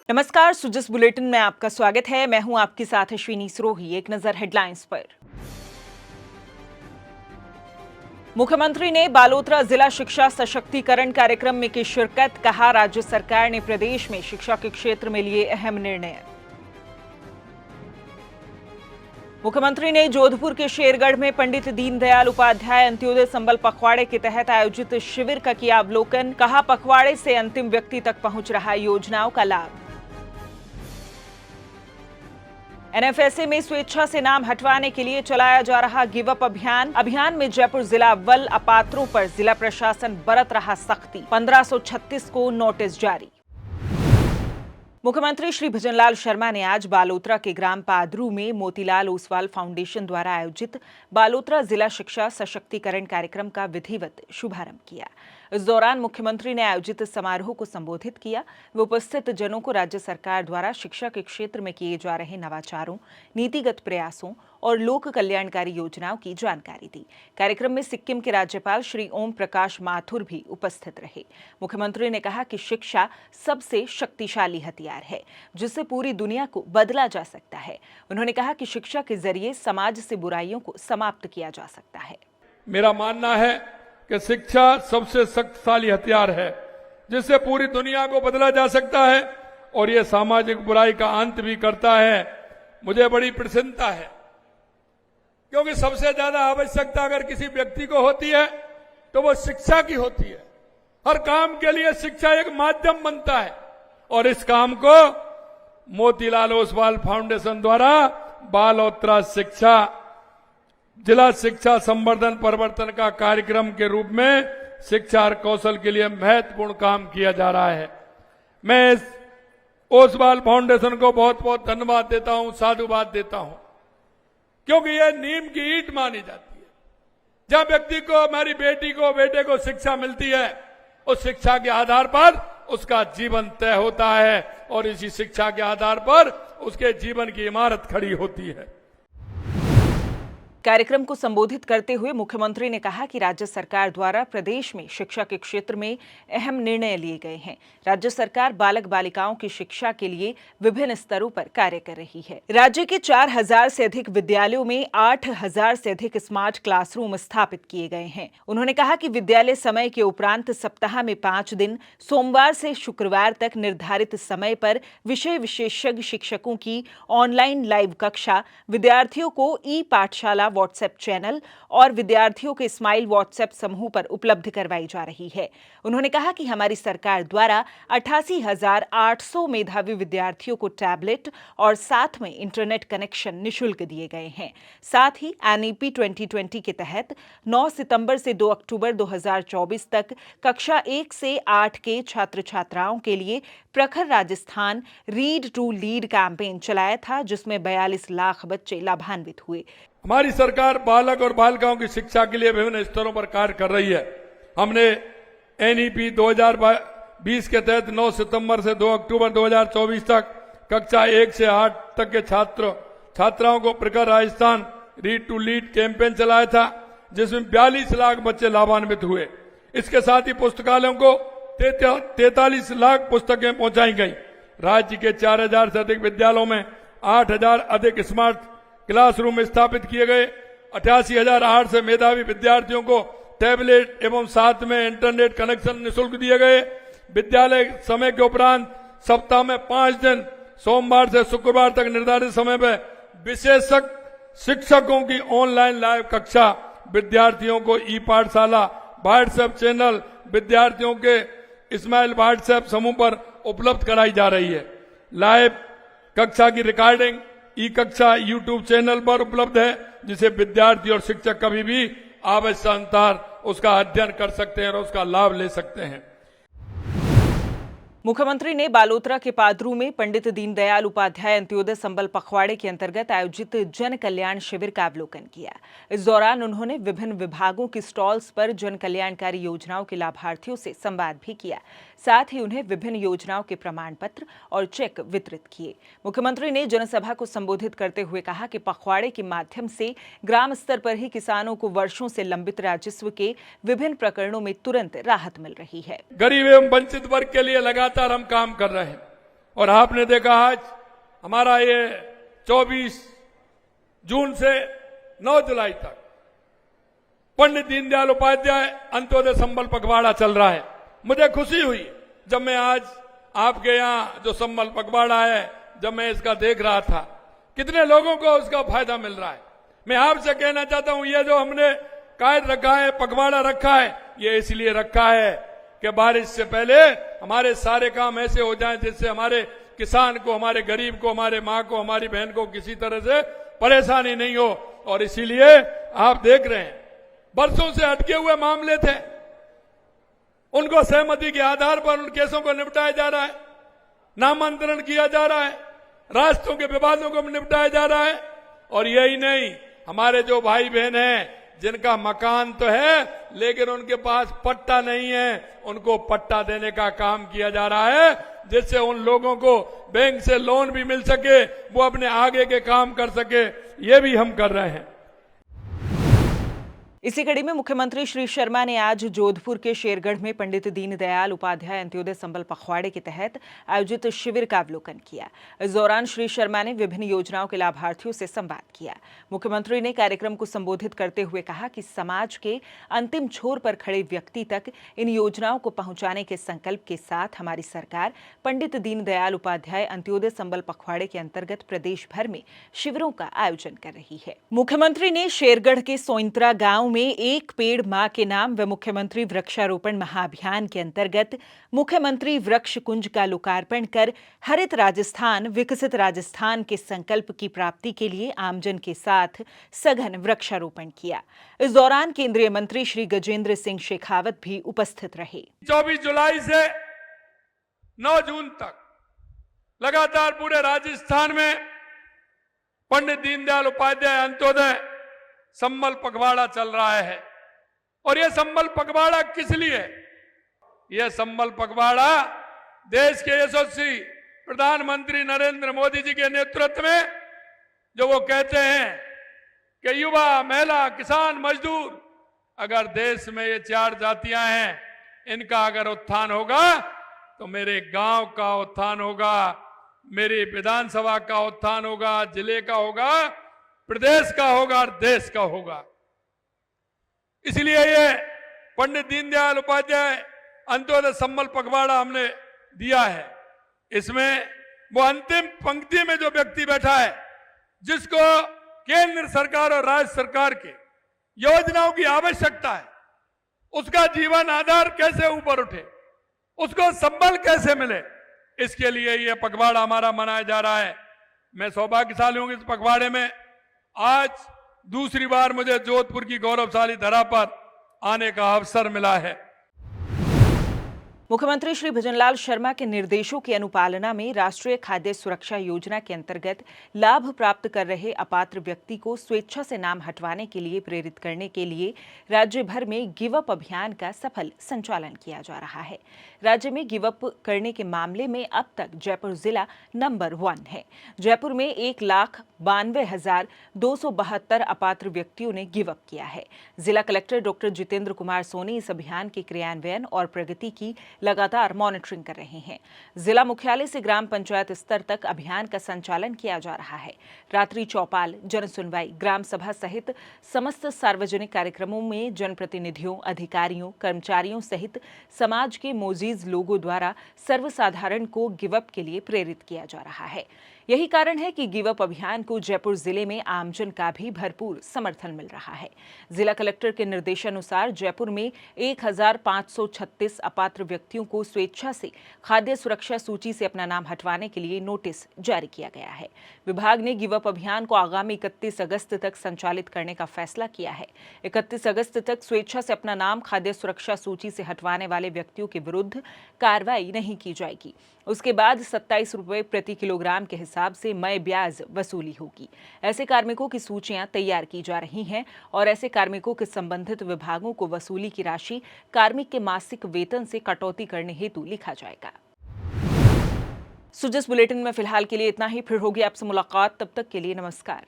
नमस्कार, सुजस बुलेटिन में आपका स्वागत है। मैं हूं आपके साथ अश्विनी सरोही। एक नजर हेडलाइंस पर। मुख्यमंत्री ने बालोतरा जिला शिक्षा सशक्तिकरण कार्यक्रम में की शिरकत। कहा, राज्य सरकार ने प्रदेश में शिक्षा के क्षेत्र में लिए अहम निर्णय। मुख्यमंत्री ने जोधपुर के शेरगढ़ में पंडित दीनदयाल उपाध्याय अंत्योदय संबल पखवाड़े के तहत आयोजित शिविर का किया अवलोकन। कहा, पखवाड़े से अंतिम व्यक्ति तक पहुंच रहा योजनाओं का लाभ। एनएफएसए में स्वेच्छा से नाम हटवाने के लिए चलाया जा रहा गिव अप अभियान में जयपुर जिला अव्वल अपात्रों पर जिला प्रशासन बरत रहा सख्ती। 1536 को नोटिस जारी। मुख्यमंत्री श्री भजनलाल शर्मा ने आज बालोतरा के ग्राम पादरू में मोतीलाल ओसवाल फाउंडेशन द्वारा आयोजित बालोतरा जिला शिक्षा सशक्तिकरण कार्यक्रम का विधिवत शुभारंभ किया। इस दौरान मुख्यमंत्री ने आयोजित समारोह को संबोधित किया। वे उपस्थित जनों को राज्य सरकार द्वारा शिक्षा के क्षेत्र में किए जा रहे नवाचारों, नीतिगत प्रयासों और लोक कल्याणकारी योजनाओं की जानकारी दी। कार्यक्रम में सिक्किम के राज्यपाल श्री ओम प्रकाश माथुर भी उपस्थित रहे। मुख्यमंत्री ने कहा कि शिक्षा सबसे शक्तिशाली हथियार है, जिससे पूरी दुनिया को बदला जा सकता है। उन्होंने कहा कि शिक्षा के जरिए समाज से बुराइयों को समाप्त किया जा सकता है। मेरा मानना है कि शिक्षा सबसे शक्तिशाली हथियार है, जिससे पूरी दुनिया को बदला जा सकता है और ये सामाजिक बुराई का अंत भी करता है। मुझे बड़ी प्रसन्नता है, क्योंकि सबसे ज्यादा आवश्यकता अगर किसी व्यक्ति को होती है तो वो शिक्षा की होती है। हर काम के लिए शिक्षा एक माध्यम बनता है और इस काम को मोतीलाल ओसवाल फाउंडेशन द्वारा बालोतरा शिक्षा जिला शिक्षा संवर्धन परिवर्तन का कार्यक्रम के रूप में शिक्षा और कौशल के लिए महत्वपूर्ण काम किया जा रहा है। मैं इस ओसवाल फाउंडेशन को बहुत बहुत धन्यवाद देता हूं, साधुवाद देता हूं, क्योंकि यह नीम की ईंट मानी जाती है। जब व्यक्ति को, हमारी बेटी को, बेटे को शिक्षा मिलती है, उस शिक्षा के आधार पर उसका जीवन तय होता है और इसी शिक्षा के आधार पर उसके जीवन की इमारत खड़ी होती है। कार्यक्रम को संबोधित करते हुए मुख्यमंत्री ने कहा कि राज्य सरकार द्वारा प्रदेश में शिक्षा के क्षेत्र में अहम निर्णय लिए गए हैं। राज्य सरकार बालक बालिकाओं की शिक्षा के लिए विभिन्न स्तरों पर कार्य कर रही है। राज्य के 4000 से अधिक विद्यालयों में 8000 से अधिक स्मार्ट क्लासरूम स्थापित किए गए हैं। उन्होंने कहा कि विद्यालय समय के उपरांत सप्ताह में 5 दिन सोमवार से शुक्रवार तक निर्धारित समय पर विषय विशेषज्ञ शिक्षकों की ऑनलाइन लाइव कक्षा, विद्यार्थियों को ई पाठशाला व्हाट्सएप चैनल और विद्यार्थियों के स्माइल व्हाट्सएप समूह पर उपलब्ध करवाई जा रही है। उन्होंने कहा कि हमारी सरकार द्वारा 88,800 मेधावी विद्यार्थियों को टैबलेट और साथ में इंटरनेट कनेक्शन निःशुल्क दिए गए हैं। साथ ही एनईपी 2020 के तहत 9 सितंबर से 2 अक्टूबर 2024 तक कक्षा 1 से 8 के छात्र छात्राओं के लिए Prakhar Rajasthan read to lead campaign चलाया था, जिसमें 42 लाख बच्चे लाभान्वित हुए। हमारी सरकार बालक और बालिकाओं की शिक्षा के लिए विभिन्न स्तरों पर कार्य कर रही है। हमने एनईपी 2020 के तहत 9 सितंबर से 2 अक्टूबर 2024 तक कक्षा 1 से 8 तक के छात्राओं को Prakhar Rajasthan read to lead campaign चलाया था, जिसमें 42 लाख बच्चे लाभान्वित हुए। इसके साथ ही पुस्तकालयों को 43 लाख पुस्तकें पहुंचाई गई। राज्य के 4000 से अधिक विद्यालयों में 8000 अधिक स्मार्ट क्लासरूम स्थापित किए गए। 88,008 से मेधावी विद्यार्थियों को टैबलेट एवं साथ में इंटरनेट कनेक्शन निःशुल्क दिए गए। विद्यालय समय के उपरांत सप्ताह में 5 दिन सोमवार से शुक्रवार तक निर्धारित समय पर विशेषज्ञ शिक्षकों की ऑनलाइन लाइव कक्षा, विद्यार्थियों को ई पाठशाला व्हाट्सएप चैनल, विद्यार्थियों के स्माइल व्हाट्सएप समूह पर उपलब्ध कराई जा रही है। लाइव कक्षा की रिकॉर्डिंग ई कक्षा यूट्यूब चैनल पर उपलब्ध है, जिसे विद्यार्थी और शिक्षक कभी भी आवश्यकतानुसार उसका अध्ययन कर सकते हैं और उसका लाभ ले सकते हैं। मुख्यमंत्री ने बालोतरा के पादरू में पंडित दीनदयाल उपाध्याय अंत्योदय संबल पखवाड़े के अंतर्गत आयोजित जन कल्याण शिविर का अवलोकन किया। इस दौरान उन्होंने विभिन्न विभागों की स्टॉल्स पर जन कल्याणकारी योजनाओं के लाभार्थियों से संवाद भी किया। साथ ही उन्हें विभिन्न योजनाओं के प्रमाण पत्र और चेक वितरित किए। मुख्यमंत्री ने जनसभा को संबोधित करते हुए कहा कि पखवाड़े के माध्यम से ग्राम स्तर पर ही किसानों को वर्षों से लंबित राजस्व के विभिन्न प्रकरणों में तुरंत राहत मिल रही है। गरीब एवं वंचित वर्ग के लिए लगातार हम काम कर रहे हैं। और आपने देखा आज हमारा ये 24 जून से 9 जुलाई तक पंडित दीनदयाल उपाध्याय अंत्योदय संबल पखवाड़ा चल रहा है। मुझे खुशी हुई जब मैं आज आपके यहाँ जो संबल पखवाड़ा है, जब मैं इसका देख रहा था, कितने लोगों को उसका फायदा मिल रहा है। मैं आपसे कहना चाहता हूं, ये जो हमने कायद रखा है, पखवाड़ा रखा है, ये इसलिए रखा है कि बारिश से पहले हमारे सारे काम ऐसे हो जाएं जिससे हमारे किसान को, हमारे गरीब को, हमारे माँ को, हमारी बहन को किसी तरह से परेशानी नहीं हो। और इसीलिए आप देख रहे हैं, बरसों से अटके हुए मामले थे, उनको सहमति के आधार पर उन केसों को निपटाया जा रहा है, नामांतरण किया जा रहा है, रास्तों के विवादों को निपटाया जा रहा है। और यही नहीं, हमारे जो भाई बहन हैं जिनका मकान तो है लेकिन उनके पास पट्टा नहीं है, उनको पट्टा देने का काम किया जा रहा है, जिससे उन लोगों को बैंक से लोन भी मिल सके, वो अपने आगे के काम कर सके। ये भी हम कर रहे हैं। इसी कड़ी में मुख्यमंत्री श्री शर्मा ने आज जोधपुर के शेरगढ़ में पंडित दीनदयाल उपाध्याय अंत्योदय संबल पखवाड़े के तहत आयोजित शिविर का अवलोकन किया। इस दौरान श्री शर्मा ने विभिन्न योजनाओं के लाभार्थियों से संवाद किया। मुख्यमंत्री ने कार्यक्रम को संबोधित करते हुए कहा कि समाज के अंतिम छोर पर खड़े व्यक्ति तक इन योजनाओं को पहुंचाने के संकल्प के साथ हमारी सरकार पंडित दीनदयाल उपाध्याय अंत्योदय संबल पखवाड़े के अंतर्गत प्रदेश भर में शिविरों का आयोजन कर रही है। मुख्यमंत्री ने शेरगढ़ के सोइंत्रा गांव में एक पेड़ मां के नाम व मुख्यमंत्री वृक्षारोपण महाअभियान के अंतर्गत मुख्यमंत्री वृक्ष कुंज का लोकार्पण कर हरित राजस्थान विकसित राजस्थान के संकल्प की प्राप्ति के लिए आमजन के साथ सघन वृक्षारोपण किया। इस दौरान केंद्रीय मंत्री श्री गजेंद्र सिंह शेखावत भी उपस्थित रहे। 24 जुलाई से 9 जून तक लगातार पूरे राजस्थान में पंडित दीनदयाल उपाध्याय अंत्योदय संबल पखवाड़ा चल रहा है। और यह संबल पखवाड़ा किस लिए? यह संबल पखवाड़ा देश के यशस्वी प्रधानमंत्री नरेंद्र मोदी जी के नेतृत्व में, जो वो कहते हैं कि युवा, महिला, किसान, मजदूर, अगर देश में ये 4 जातियां हैं, इनका अगर उत्थान होगा तो मेरे गांव का उत्थान होगा, मेरी विधानसभा का उत्थान होगा, जिले का होगा, प्रदेश का होगा और देश का होगा। इसलिए ये पंडित दीनदयाल उपाध्याय अंत्योदय संबल पखवाड़ा हमने दिया है। इसमें वो अंतिम पंक्ति में जो व्यक्ति बैठा है, जिसको केंद्र सरकार और राज्य सरकार की योजनाओं की आवश्यकता है, उसका जीवन आधार कैसे ऊपर उठे, उसको संबल कैसे मिले, इसके लिए ये पखवाड़ा हमारा मनाया जा रहा है। मैं सौभाग्यशाली हूं, इस पखवाड़े में आज दूसरी बार मुझे जोधपुर की गौरवशाली धरा पर आने का अवसर मिला है। मुख्यमंत्री श्री भजनलाल शर्मा के निर्देशों की अनुपालना में राष्ट्रीय खाद्य सुरक्षा योजना के अंतर्गत लाभ प्राप्त कर रहे अपात्र व्यक्ति को स्वेच्छा से नाम हटवाने के लिए प्रेरित करने के लिए राज्य भर में गिव अप अभियान का सफल संचालन किया जा रहा है। राज्य में गिव अप करने के मामले में अब तक जयपुर जिला नंबर 1 है। जयपुर में 1,92,272 अपात्र व्यक्तियों ने गिव अप किया है। जिला कलेक्टर डॉक्टर जितेंद्र कुमार सोनी इस अभियान के क्रियान्वयन और प्रगति की लगातार मॉनिटरिंग कर रहे हैं। जिला मुख्यालय से ग्राम पंचायत स्तर तक अभियान का संचालन किया जा रहा है। रात्रि चौपाल, जन सुनवाई, ग्राम सभा सहित समस्त सार्वजनिक कार्यक्रमों में जनप्रतिनिधियों, अधिकारियों, कर्मचारियों सहित समाज के मोजीज लोगों द्वारा सर्वसाधारण को गिव अप के लिए प्रेरित किया जा रहा है। यही कारण है कि गिव अप अभियान को जयपुर जिले में आमजन का भी भरपूर समर्थन मिल रहा है। जिला कलेक्टर के निर्देशानुसार जयपुर में 1,536 अपात्र व्यक्तियों को स्वेच्छा से खाद्य सुरक्षा सूची से अपना नाम हटवाने के लिए नोटिस जारी किया गया है। विभाग ने गिव अप अभियान को आगामी 31 अगस्त तक संचालित करने का फैसला किया है। 31 अगस्त तक स्वेच्छा से अपना नाम खाद्य सुरक्षा सूची से हटवाने वाले व्यक्तियों के विरुद्ध कार्रवाई नहीं की जाएगी। उसके बाद 27 रुपये प्रति किलोग्राम के हिसाब से मई ब्याज वसूली होगी। ऐसे कार्मिकों की सूचियां तैयार की जा रही हैं और ऐसे कार्मिकों के संबंधित विभागों को वसूली की राशि कार्मिक के मासिक वेतन से कटौती करने हेतु लिखा जाएगा। सुजस बुलेटिन में फिलहाल के लिए इतना ही। फिर होगी आपसे मुलाकात, तब तक के लिए नमस्कार।